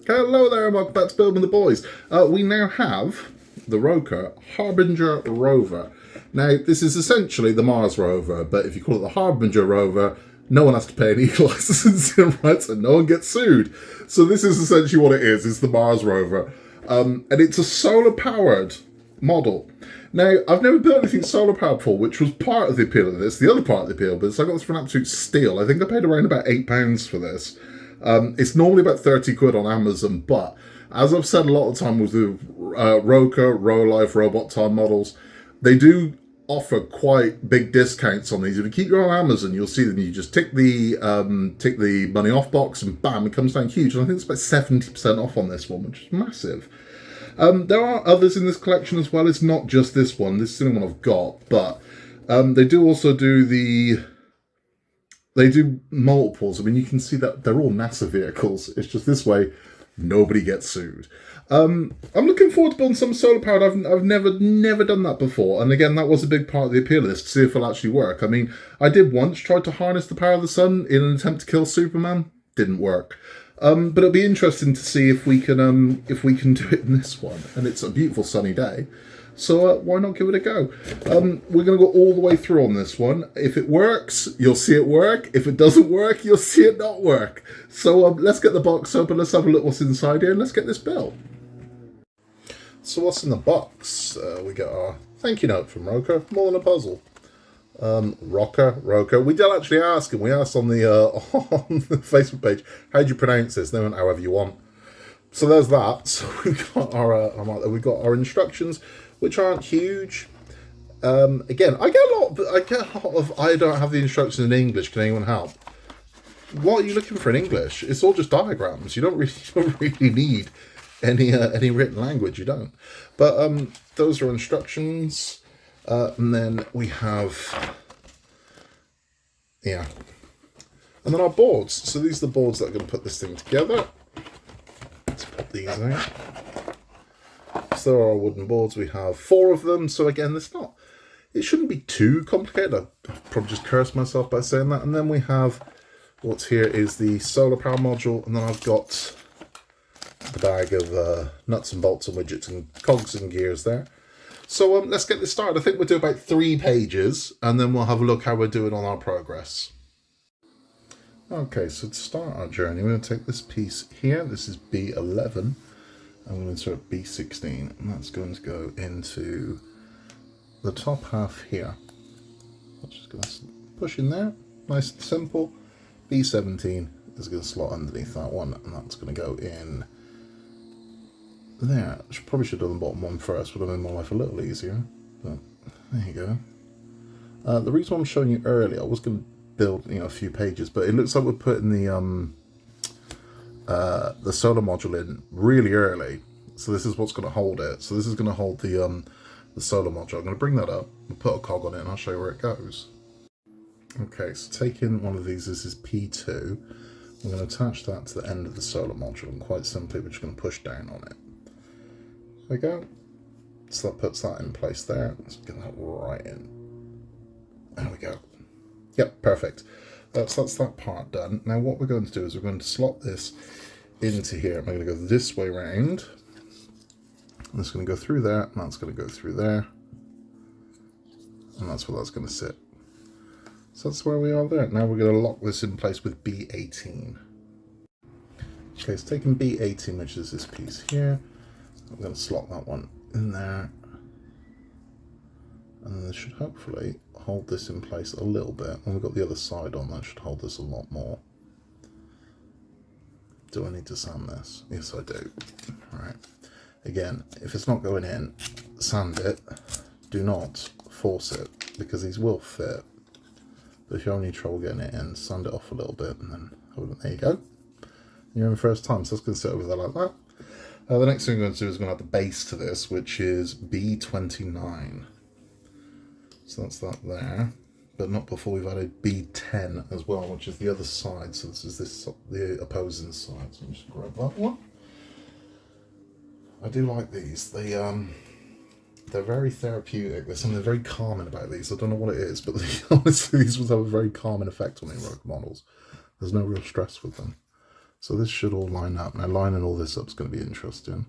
Hello there and welcome back to Building the Boys. We now have the Rokr Harbinger Rover. Now, this is essentially the Mars rover, but if you call it the Harbinger Rover, no one has to pay any licensing rights and no one gets sued. So this is essentially what it is. It's the Mars rover. And it's a solar-powered model. Now, I've never built anything solar-powered before, which was part of the appeal of this. The other part of the appeal of this, I got this for an absolute steal. I think I paid around about £8 for this. It's normally about 30 quid on Amazon, but as I've said a lot of the time with the Rokr, Row-Life, Robot Time models, they do offer quite big discounts on these. If you keep your eye on Amazon, you'll see them. You just tick the money off box and bam, it comes down huge. And I think it's about 70% off on this one, which is massive. There are others in this collection as well. It's not just this one. This is the only one I've got, but they do also do They do multiples. I mean, you can see that they're all NASA vehicles. It's just this way, nobody gets sued. I'm looking forward to building some solar powered. I've never done that before. And again, that was a big part of the appeal of this, to see if it'll actually work. I mean, I did once try to harness the power of the sun in an attempt to kill Superman. Didn't work. But it'll be interesting to see if we can do it in this one. And it's a beautiful sunny day. So why not give it a go? We're going to go all the way through on this one. If it works, you'll see it work. If it doesn't work, you'll see it not work. So let's get the box open. Let's have a look what's inside here and let's get this built. So what's in the box? We get our thank you note from Rokr. More than a puzzle. Rokr. We did actually ask him. We asked on the on the Facebook page, how do you pronounce this? They went however you want. So there's that. So we've got our instructions, which aren't huge. Again, I get a lot of I don't have the instructions in English. Can anyone help? What are you looking for in English? It's all just diagrams. You don't really need any written language. You don't. But those are instructions, and then we have and then our boards. So these are the boards that are going to put this thing together. Let's pop these out. So there are our wooden boards. We have 4 of them. So again, it shouldn't be too complicated. I've probably just cursed myself by saying that. And then we have what's here is the solar power module. And then I've got the bag of nuts and bolts and widgets and cogs and gears there. So let's get this started. I think we'll do about 3 pages and then we'll have a look how we're doing on our progress. Okay, so to start our journey, we're going to take this piece here. This is B11. I'm going to insert B16, and that's going to go into the top half here. I'm just going to push in there, nice and simple. B17 is going to slot underneath that one, and that's going to go in there. Probably should have done the bottom one first, would have made my life a little easier, but there you go. The reason I'm showing you early, I was going to build a few pages, but it looks like we're putting the solar module in really early, so this is what's going to hold it. So this is going to hold the solar module. I'm going to bring that up and put a cog on it, and I'll show you where it goes. Okay, so taking one of these, this is P2. I'm going to attach that to the end of the solar module, and quite simply we're just going to push down on it. There we go. So that puts that in place there. Let's get that right in. There we go. Yep, perfect. So that's that part done. Now what we're going to do is we're going to slot this into here. I'm going to go this way round. And it's going to go through there, and that's going to go through there. And that's where that's going to sit. So that's where we are there. Now we're going to lock this in place with B18. Okay, so taking B18, which is this piece here, I'm going to slot that one in there. And this should hopefully hold this in place a little bit. When we've got the other side on, that should hold this a lot more. Do I need to sand this? Yes, I do. All right. Again, if it's not going in, sand it. Do not force it, because these will fit. But if you're having trouble getting it in, sand it off a little bit, and then there you go. You're in the first time, so it's going to sit over there like that. The next thing we're going to do is we're going to add the base to this, which is B29. So that's that there, but not before we've added B10 as well, which is the other side. So this is the opposing side. So I'm just grab that one. I do like these. They're very therapeutic. There's something very calming about these. I don't know what it is, but honestly, these ones have a very calming effect on the Rokr models. There's no real stress with them. So this should all line up. Now lining all this up is going to be interesting,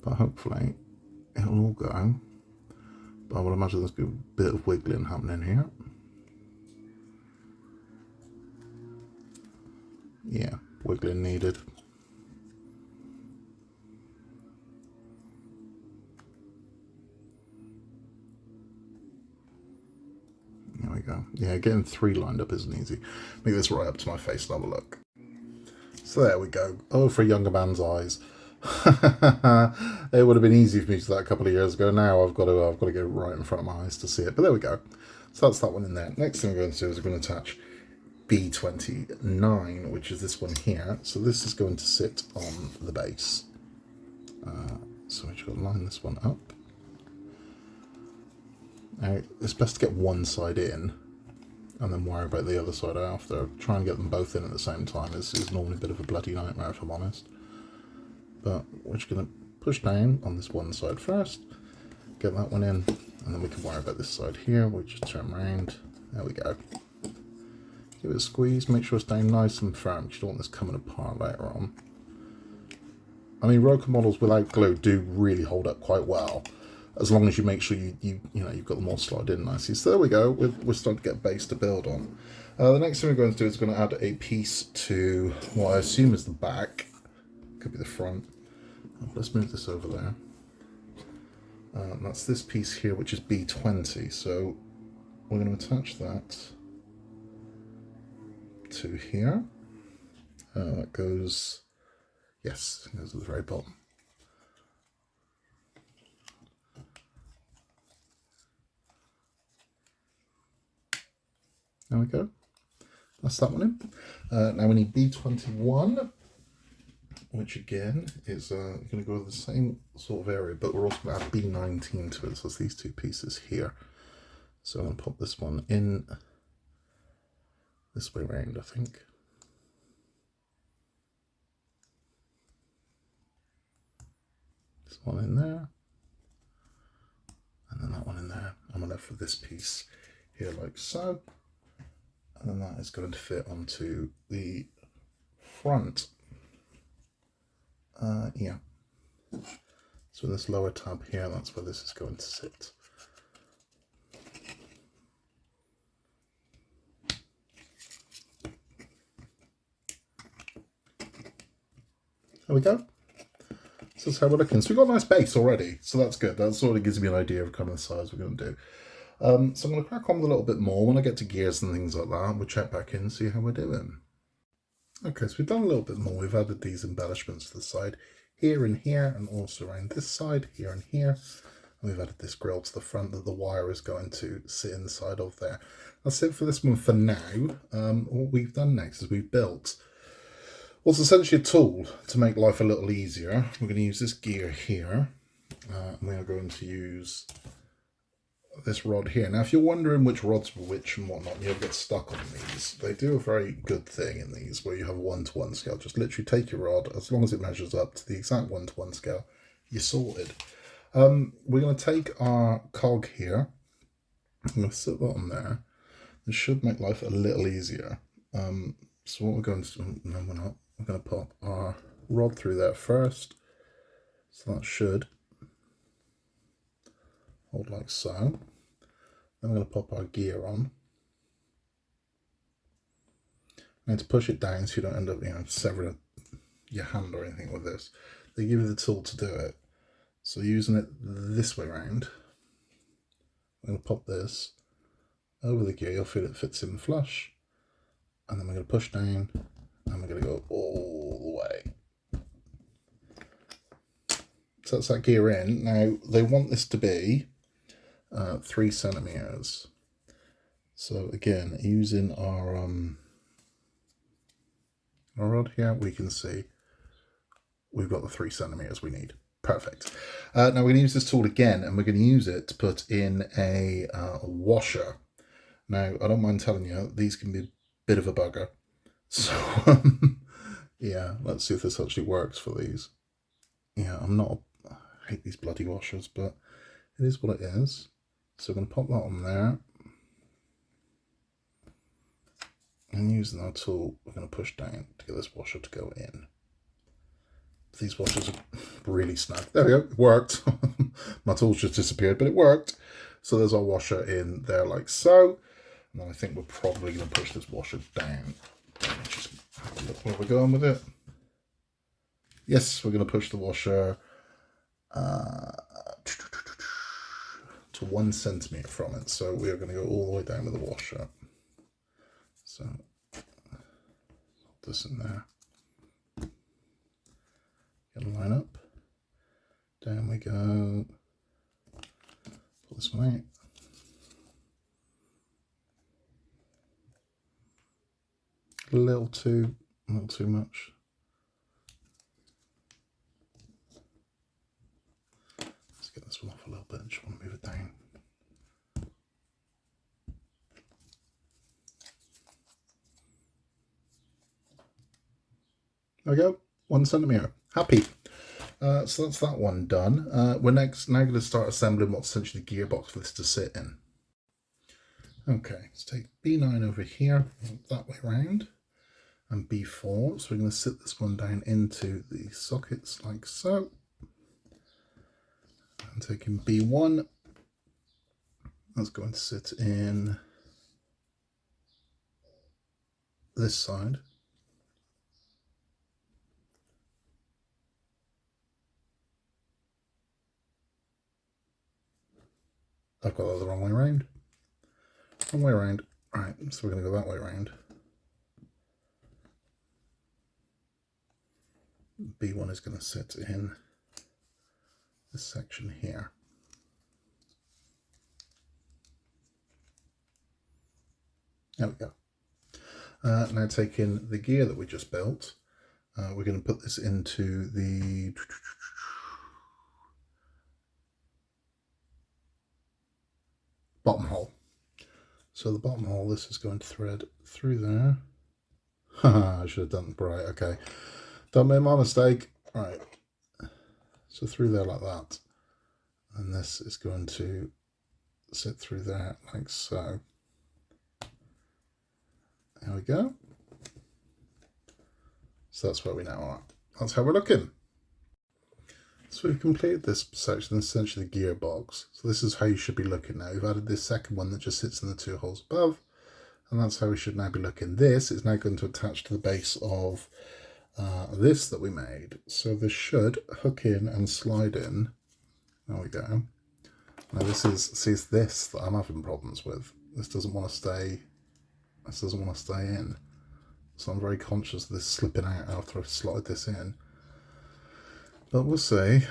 but hopefully it'll all go. But I would imagine there's going to be a bit of wiggling happening here. Yeah, wiggling needed. There we go. Yeah, getting 3 lined up isn't easy. Make this right up to my face and have a look. So there we go. Oh, for a younger man's eyes. It would have been easy for me to do that a couple of years ago. Now I've got to get it right in front of my eyes to see it. But there we go. So that's that one in there. Next thing we're going to do is we're going to attach B29, which is this one here. So this is going to sit on the base. So we've got to line this one up. Now, it's best to get one side in and then worry about the other side after. Trying to get them both in at the same time is normally a bit of a bloody nightmare, if I'm honest. But we're just going to push down on this one side first, get that one in, and then we can worry about this side here. We'll just turn around. There we go. Give it a squeeze, make sure it's down nice and firm, because you don't want this coming apart later on. I mean, Rokr models without glue do really hold up quite well, as long as you make sure you've got them all slotted in nicely. So there we go, we're starting to get a base to build on. The next thing we're going to do is going to add a piece to what I assume is the back, could be the front. Let's move this over there. That's this piece here, which is B20. So we're going to attach that to here. That goes, yes, it goes at the very bottom. There we go. That's that one in. Now we need B21, which again is going to go to the same sort of area, but we're also going to add B19 to it. So it's these 2 pieces here. So I'm going to pop this one in this way round, I think. This one in there. And then that one in there. I'm going to for this piece here like so. And then that is going to fit onto the front. Yeah. So this lower tab here, that's where this is going to sit. There we go. So that's how we're looking. So we've got a nice base already, so that's good. That sort of gives me an idea of kind of the size we're going to do. So I'm going to crack on with a little bit more. When I get to gears and things like that, we'll check back in and see how we're doing. Okay, so we've done a little bit more. We've added these embellishments to the side, here and here, and also around this side, here and here. And we've added this grille to the front that the wire is going to sit inside of there. That's it for this one for now. What we've done next is we've built what's essentially a tool to make life a little easier. We're going to use this gear here, and we are going to use this rod here. Now, if you're wondering which rods were which and whatnot, you'll get stuck on these. They do a very good thing in these where you have 1-to-1 scale. Just literally take your rod, as long as it measures up to the exact 1-to-1 scale, you're sorted. We're going to take our cog here. I'm going to sit that on there. This should make life a little easier. So what we're going to do, no we're not, we're going to pop our rod through there first. So that should hold like so. Then we're going to pop our gear on. And to push it down so you don't end up, severing your hand or anything with this, they give you the tool to do it. So using it this way around, I'm going to pop this over the gear. You'll feel it fits in flush. And then we're going to push down and we're going to go all the way. So that's that gear in. Now they want this to be 3 centimeters. So again, using our rod here, we can see we've got the 3 centimeters we need. Perfect. Now we're going to use this tool again, and we're going to use it to put in a washer. Now, I don't mind telling you, these can be a bit of a bugger. So, yeah, let's see if this actually works for these. Yeah, I hate these bloody washers, but it is what it is. So we're going to pop that on there. And using our tool, we're going to push down to get this washer to go in. these washers are really snug. There we go, it worked. My tools just disappeared, but it worked. So there's our washer in there like so. And then I think we're probably going to push this washer down. Just have a look where we're going with it. Yes, we're going to push the washer to 1 centimetre from it. So we are going to go all the way down with the washer. So put this in there. Get a line up. Down we go. Pull this one out. A little too much. Let's get this one off a little bit. Just want to move it down. There we go. 1 centimetre. Happy. So that's that one done. We're now going to start assembling what's essentially the gearbox for this to sit in. Okay, let's take B9 over here, that way around, and B4. So we're going to sit this one down into the sockets like so. And taking B1, that's going to sit in this side. I've got that the wrong way around. Wrong way around. Right, so we're going to go that way around. B1 is going to sit in this section here. There we go. Now taking the gear that we just built, we're going to put this into the bottom hole. So the bottom hole, this is going to thread through there. I should have done right. Okay, don't make my mistake. Right, so through there like that, and this is going to sit through there like so. There we go. So that's where we now are. That's how we're looking. So we've completed this section, essentially the gearbox. So this is how you should be looking now. We've added this second one that just sits in the 2 holes above, and that's how we should now be looking. This is now going to attach to the base of this that we made. So this should hook in and slide in. There we go. Now this is, see, it's this that I'm having problems with. This doesn't want to stay. This doesn't want to stay in. So I'm very conscious of this slipping out after I've slotted this in. But we'll see.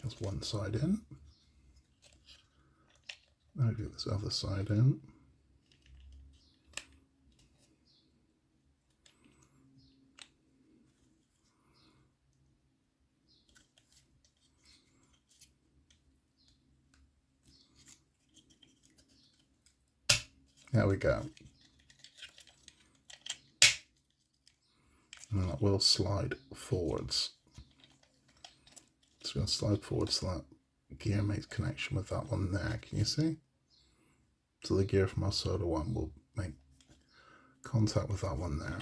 That's one side in. Now get this other side in. There we go. And that will slide forwards. It's going to slide forward so that gear makes connection with that one there. Can you see? So the gear from our soda one will make contact with that one there.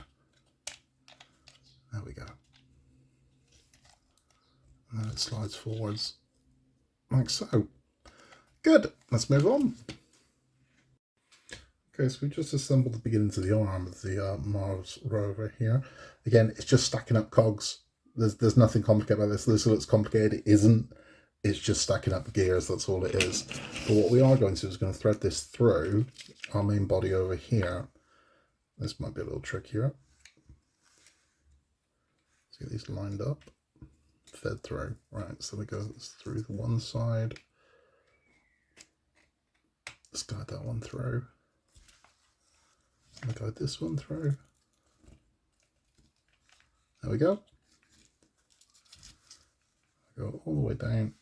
There we go. And then it slides forwards like so. Good. Let's move on. Okay, so we just assembled the beginnings of the arm of the Mars rover here. Again, it's just stacking up cogs. There's nothing complicated about this. This looks complicated. It isn't. It's just stacking up gears. That's all it is. But what we are going to do is going to thread this through our main body over here. This might be a little trickier. Let's get these lined up. Fed through. Right, so we go through the one side. Let's guide that one through. I'll guide this one through. There we go. Go all the way down.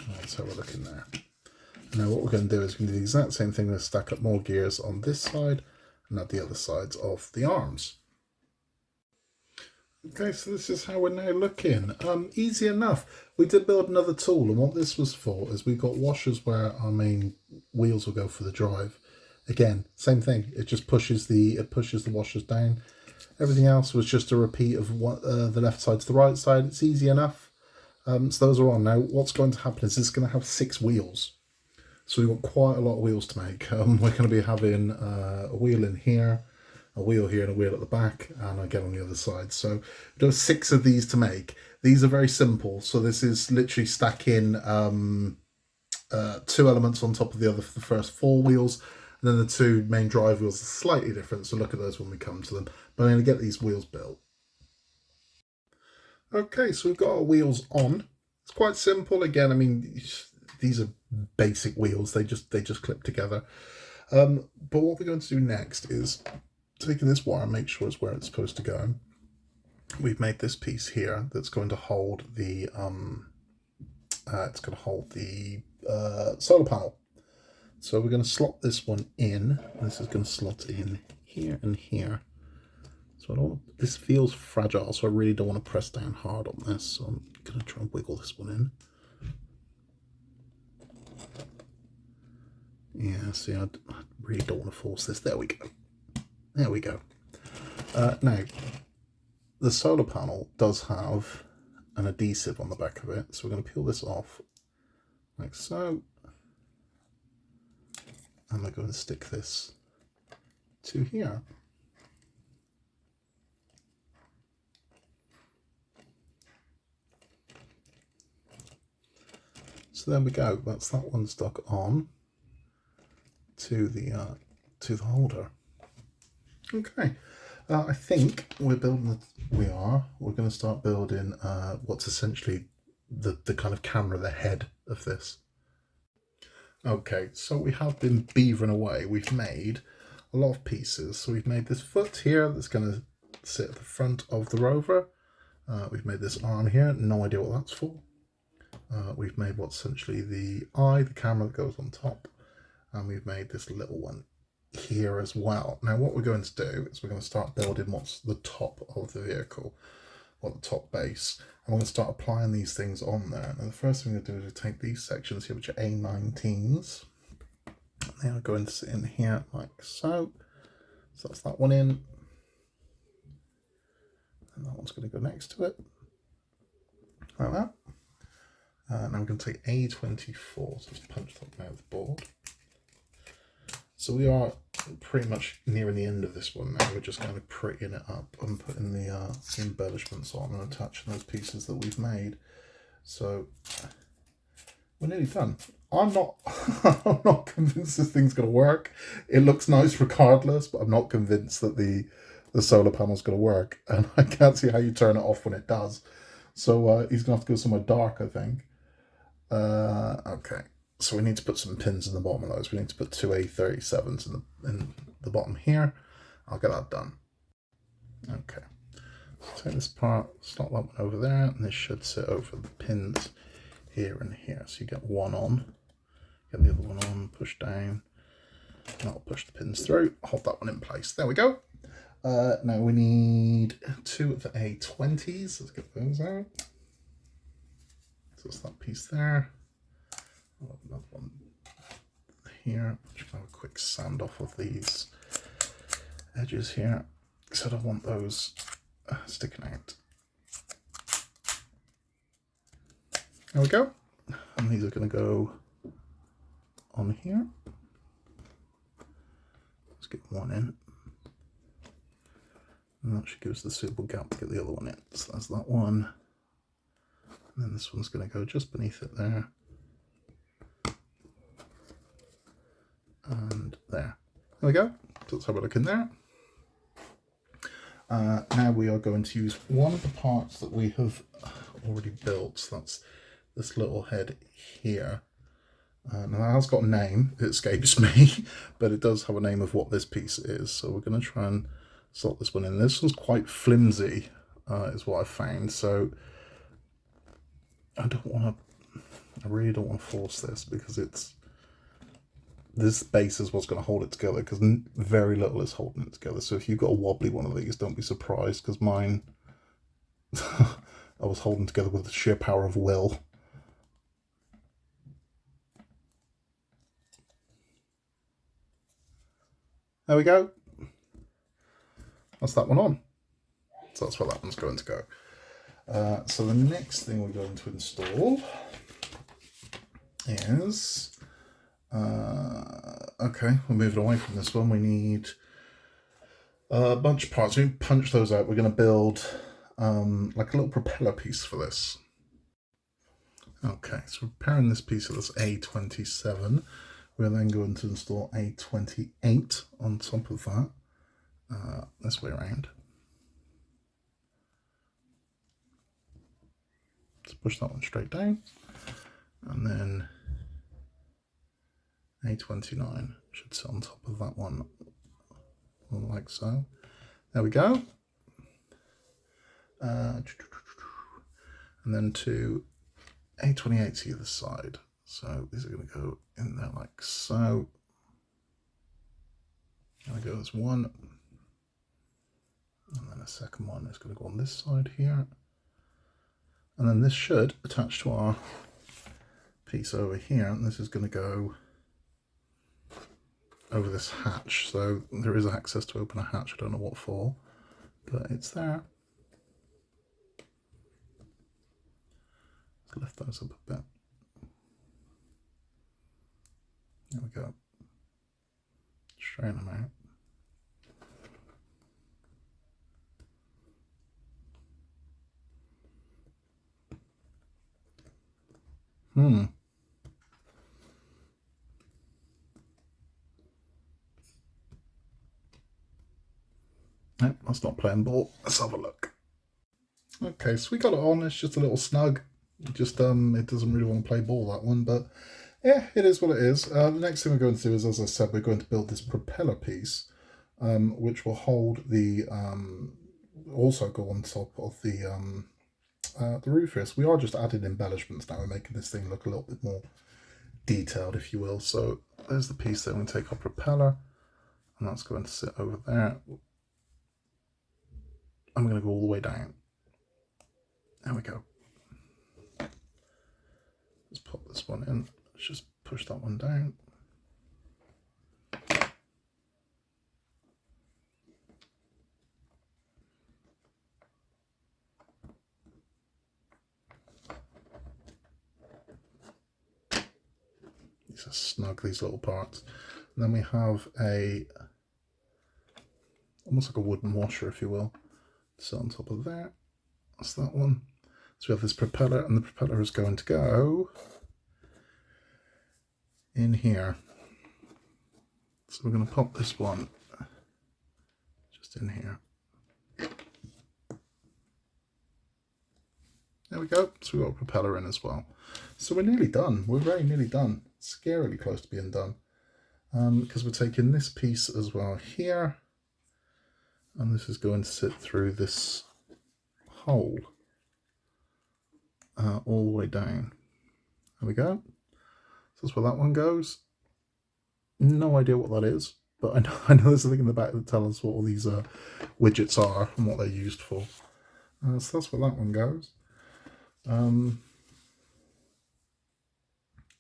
That's how we're looking there. Now what we're going to do is we're going to do the exact same thing. We're going to stack up more gears on this side and at the other sides of the arms. Okay, so this is how we're now looking. Easy enough. We did build another tool, and what this was for is we got washers where our main wheels will go for the drive. Again, same thing. It just pushes the washers down. Everything else was just a repeat of what the left side to the right side. It's easy enough. So those are on. Now, what's going to happen is it's going to have 6 wheels. So we've got quite a lot of wheels to make. We're going to be having a wheel in here, a wheel here, and a wheel at the back, and again on the other side. So we have 6 of these to make. These are very simple. So this is literally stacking 2 elements on top of the other for the first 4 wheels. And then the 2 main drive wheels are slightly different, so look at those when we come to them. But I'm going to get these wheels built. Okay, so we've got our wheels on. It's quite simple. Again, I mean, these are basic wheels. They just clip together. But what we're going to do next is taking this wire and make sure it's where it's supposed to go. We've made this piece here that's going to hold the solar panel. So we're going to slot this one in. This is going to slot in here and here. So this feels fragile, so I really don't want to press down hard on this. So I'm going to try and wiggle this one in. Yeah, see, I really don't want to force this. There we go. There we go. Now, the solar panel does have an adhesive on the back of it. So we're going to peel this off like so. And we're going to stick this to here. So there we go. That's that one stuck on to the holder. Okay, I think we're building. We're going to start building what's essentially the kind of camera, the head of this. Okay, so we have been beavering away. We've made a lot of pieces. So we've made this foot here that's going to sit at the front of the rover. We've made this arm here. No idea what that's for. We've made what's essentially the eye, the camera that goes on top. And we've made this little one here as well. Now what we're going to do is we're going to start building what's the top of the vehicle, or the top base. And we're going to start applying these things on there. And the first thing we're going to do is take these sections here, which are A19s. They are going to sit in here like so. So that's that one in. And that one's going to go next to it. Like that. And I'm going to take A24, so just punch that out of the board. So we are pretty much nearing the end of this one now. We're just kind of prettying it up and putting the embellishments on and attaching those pieces that we've made. So we're nearly done. I'm not I'm not convinced this thing's going to work. It looks nice regardless, but I'm not convinced that the solar panel's going to work. And I can't see how you turn it off when it does. So he's going to have to go somewhere dark, I think. Okay. So we need to put some pins in the bottom of those. We need to put 2 A37s in the bottom here. I'll get that done. Okay. Take this part, slot that one over there, and this should sit over the pins here and here. So you get one on, get the other one on, push down, and that'll push the pins through. Hold that one in place. There we go. Now we need 2 of the A20s. Let's get those out. So it's that piece there. Another one here. Just have a quick sand off of these edges here, because I don't want those sticking out. There we go. And these are going to go on here. Let's get one in. And that should give us the suitable gap to get the other one in. So that's that one. And then this one's going to go just beneath it there. And there we go. So let's have a look in there. Now we are going to use one of the parts that we have already built. So that's this little head here. Now that has got a name, it escapes me, but it does have a name of what this piece is. So we're going to try and slot this one in. This one's quite flimsy, is what I found. So I really don't want to force this, because this base is what's going to hold it together, because very little is holding it together. So if you've got a wobbly one of these, don't be surprised, because mine I was holding together with the sheer power of will. There we go. That's that one on. So that's where that one's going to go. So the next thing we're going to install is, okay, we're moving away from this one. We need a bunch of parts. We can punch those out. We're going to build like a little propeller piece for this. Okay, so we're preparing this piece of this A27. We're then going to install A28 on top of that, this way around. Let's push that one straight down, and then A29 should sit on top of that one, like so. There we go. And then to A28 either side. So these are going to go in there like so. There we go, there's one. And then a second one is going to go on this side here. And then this should attach to our piece over here. And this is going to go over this hatch. So there is access to open a hatch. I don't know what for, but it's there. Let's lift those up a bit. There we go. Straighten them out. Nope, that's not playing ball. Let's have a look. Okay, so we got it on. It's just a little snug. Just it doesn't really want to play ball, that one, but yeah, it is what it is. The next thing we're going to do is, as I said, we're going to build this propeller piece, which will hold the also go on top of the roof here. So we are just adding embellishments now. We're making this thing look a little bit more detailed, if you will. So there's the piece that we take our propeller, and that's going to sit over there. I'm going to go all the way down. There we go. Let's pop this one in. Let's just push that one down. These are snug, these little parts. And then we have almost like a wooden washer, if you will, to sit on top of there. That's that one. So we have this propeller, and the propeller is going to go in here. So we're going to pop this one just in here. There we go. So we've got a propeller in as well. So we're nearly done. We're very nearly done. Scarily close to being done. Because we're taking this piece as well here. And this is going to sit through this hole all the way down. There we go. So that's where that one goes. No idea what that is, but I know there's a thing in the back that tells us what all these widgets are and what they're used for. So that's where that one goes.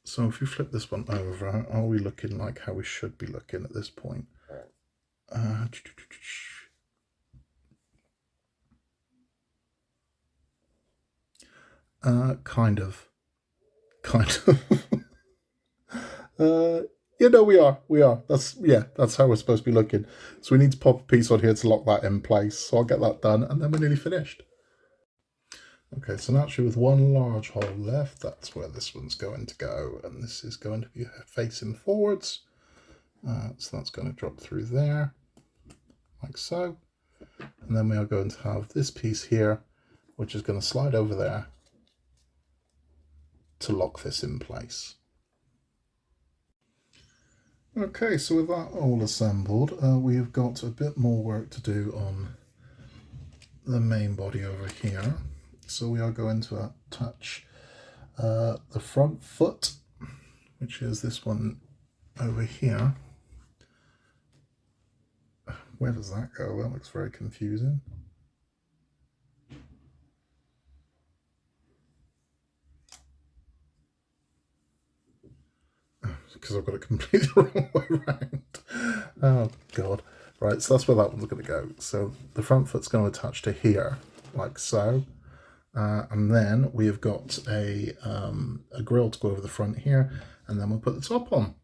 So if you flip this one over, are we looking like how we should be looking at this point? Kind of. Yeah, no, we are. That's how we're supposed to be looking. So we need to pop a piece on here to lock that in place. So I'll get that done, and then we're nearly finished. Okay, so naturally with one large hole left, that's where this one's going to go, and this is going to be facing forwards. So that's going to drop through there, like so. And then we are going to have this piece here, which is going to slide over there to lock this in place. Okay, so with that all assembled, we have got a bit more work to do on the main body over here. So we are going to attach the front foot, which is this one over here. Where does that go? That looks very confusing. because I've got it completely the wrong way around. Oh, God. Right, so that's where that one's going to go. So the front foot's going to attach to here, like so. And then we've got a grill to go over the front here, and then we'll put the top on.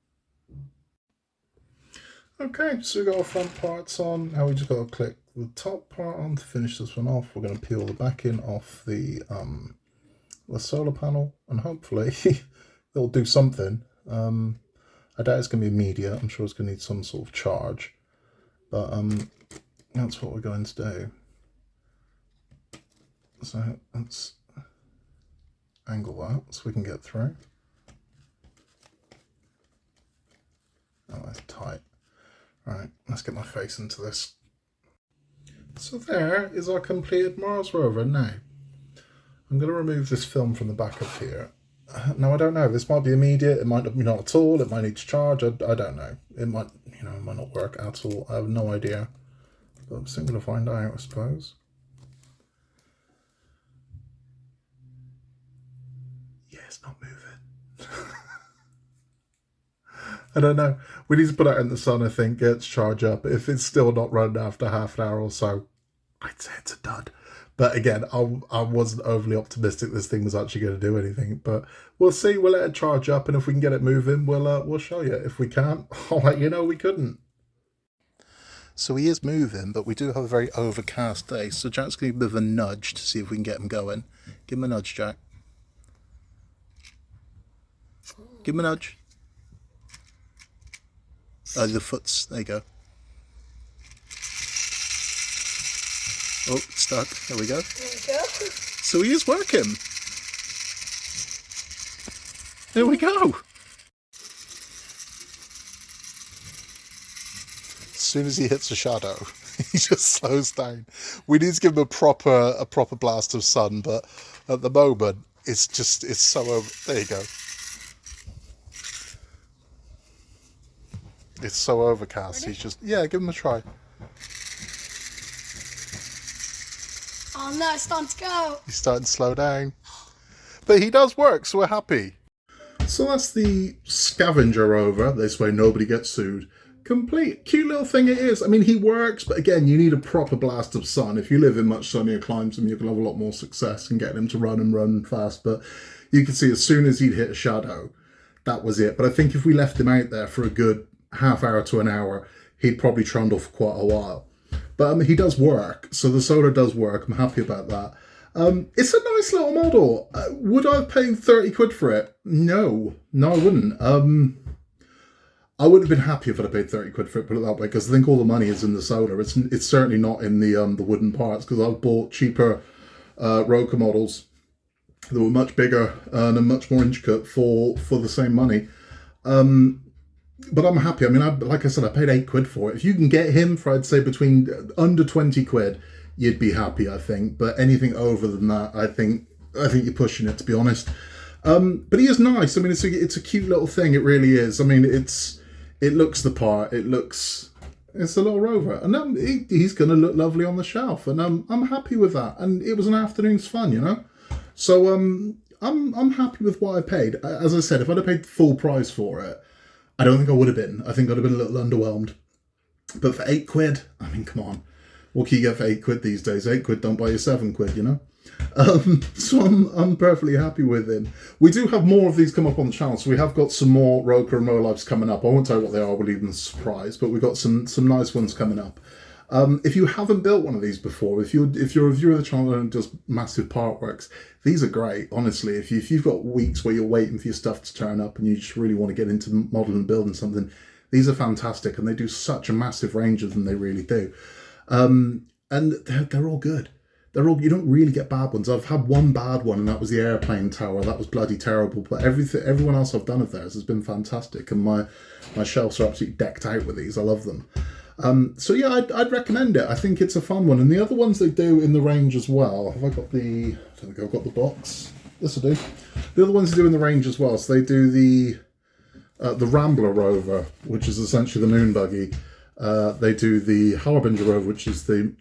Okay, so we've got our front parts on. Now we just got to click the top part on to finish this one off. We're going to peel the backing off the solar panel, and hopefully it'll do something. I doubt it's going to be immediate. I'm sure it's going to need some sort of charge, but that's what we're going to do. So let's angle that so we can get through. Oh, that's tight. Right, let's get my face into this. So there is our completed Mars rover. Now, I'm going to remove this film from the back of here. Now, I don't know. This might be immediate. It might be not at all. It might need to charge. I don't know. It might, it might not work at all. I have no idea. But I'm soon going to find out, I suppose. Yeah, it's not moving. I don't know. We need to put it in the sun, I think, get its charge up. If it's still not running after half an hour or so, I'd say it's a dud. But again, I wasn't overly optimistic this thing was actually going to do anything. But we'll see. We'll let it charge up, and if we can get it moving, we'll show you. If we can't, I'll let you know we couldn't. So he is moving, but we do have a very overcast day. So Jack's going to give him a nudge to see if we can get him going. Give him a nudge, Jack. Give him a nudge. Oh, the foot's, there you go. Oh, it's stuck. There we go. There we go. So he is working. There we go. As soon as he hits a shadow, he just slows down. We need to give him a proper blast of sun, but at the moment, it's so over. There you go. It's so overcast. Ready? He's just, yeah, give him a try. Oh no, it's starting to go. He's starting to slow down. But he does work, so we're happy. So that's the Scavenger Rover. This way nobody gets sued. Complete. Cute little thing it is. I mean, he works, but again, you need a proper blast of sun. If you live in much sunnier climes, you can have a lot more success in getting him to run fast. But you can see as soon as he'd hit a shadow, that was it. But I think if we left him out there for a good half hour to an hour, he'd probably trundle for quite a while. But he does work, so the solar does work. I'm happy about that. It's a nice little model. Would I have paid 30 quid for it? No, I wouldn't. I would have been happy if I'd have paid 30 quid for it, put it that way, because I think all the money is in the solar. It's certainly not in the wooden parts, because I've bought cheaper Rokr models that were much bigger and much more intricate for the same money. But I'm happy. I mean, like I said, I paid 8 quid for it. If you can get him for, I'd say, between under 20 quid, you'd be happy, I think. But anything over than that, I think you're pushing it, to be honest. But he is nice. I mean, it's a cute little thing. It really is. I mean, it looks the part. It's a little rover, and he's going to look lovely on the shelf, and I'm happy with that. And it was an afternoon's fun, So I'm happy with what I paid. As I said, if I'd have paid full price for it, I don't think I would have been. I think I'd have been a little underwhelmed. But for 8 quid, I mean, come on. What can you get for 8 quid these days? 8 quid don't buy you 7 quid, So I'm perfectly happy with him. We do have more of these come up on the channel. So we have got some more Rokr and Molives coming up. I won't tell you what they are. We'll leave them a surprise. But we've got some nice ones coming up. If you haven't built one of these before, if you're a viewer of the channel and does massive part works, these are great, honestly. If you've got weeks where you're waiting for your stuff to turn up and you just really want to get into modelling and building something, these are fantastic, and they do such a massive range of them, they really do. And they're all good. You don't really get bad ones. I've had one bad one, and that was the airplane tower. That was bloody terrible. But everyone else I've done of theirs has been fantastic, and my shelves are absolutely decked out with these. I love them. So yeah, I'd recommend it. I think it's a fun one. And the other ones they do in the range as well. Have I got I don't think I've got the box. This will do. The other ones they do in the range as well. So they do the Rambler Rover, which is essentially the moon buggy. They do the Harbinger Rover, which is the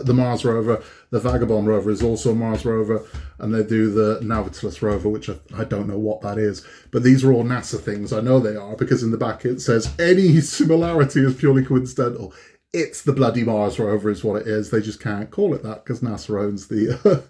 Mars Rover. The Vagabond rover is also a Mars rover, and they do the Nautilus rover, which I don't know what that is. But these are all NASA things. I know they are, because in the back it says any similarity is purely coincidental. It's the bloody Mars rover is what it is. They just can't call it that because NASA owns the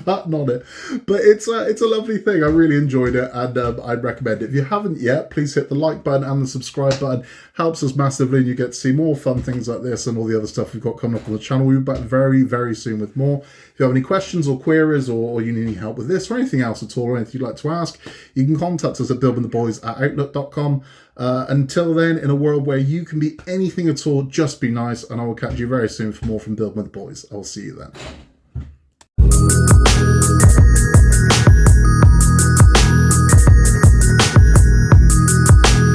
patent on it. But it's a lovely thing. I really enjoyed it, and I'd recommend it. If you haven't yet, please hit the like button and the subscribe button. Helps us massively, and you get to see more fun things like this and all the other stuff we've got coming up on the channel. We'll be back very, very soon with more. If you have any questions or queries, or you need any help with this or anything else at all, or anything you'd like to ask, you can contact us at buildingtheboys@outlook.com. Until then, in a world where you can be anything at all, just be nice, and I will catch you very soon for more from Building with the Boys. I will see you then.